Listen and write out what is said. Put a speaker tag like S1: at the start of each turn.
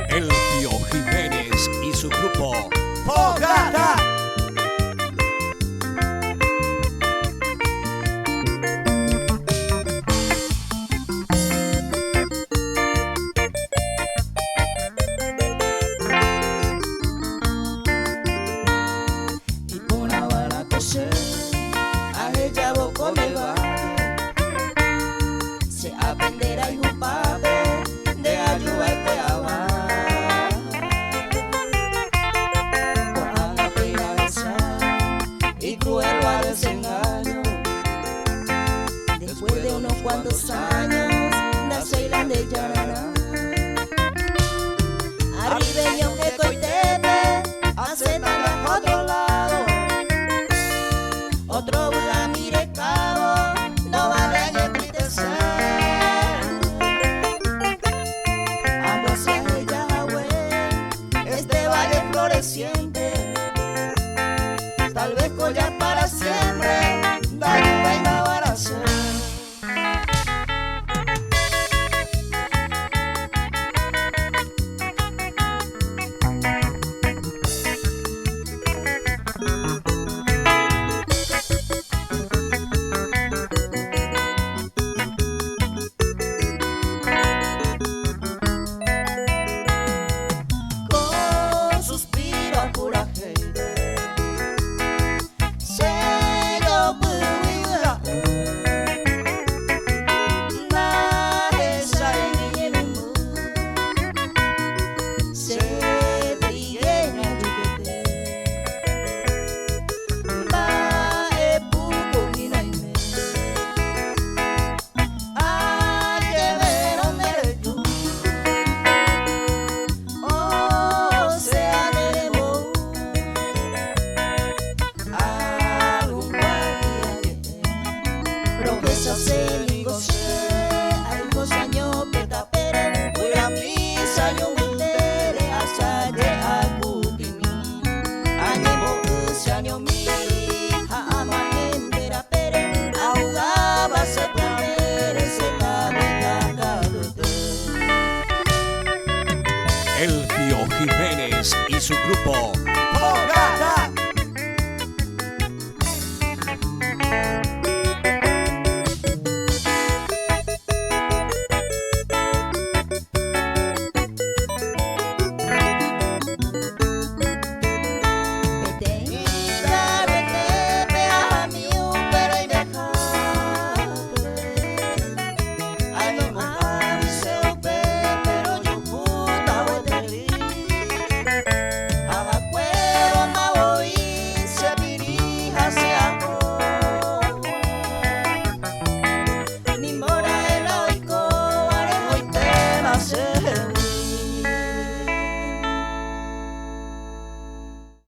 S1: El Tío Jiménez y su grupo
S2: Fogata.
S3: Y con la vara coser, a ella vos con el baile, se aprenderá y un papel de ayudarte a amar. Con la pegada y cruel va desengaño. Después de unos cuantos años, nace Irlande Yarará. Arribeño que coitete, hace tanga otro lado. Otro la mire cabo, no vale entristecer. Ando hacia ella, este valle floreciente. Tal vez collar para siempre, la lluvia y la baración.
S1: El Tío Jiménez y su grupo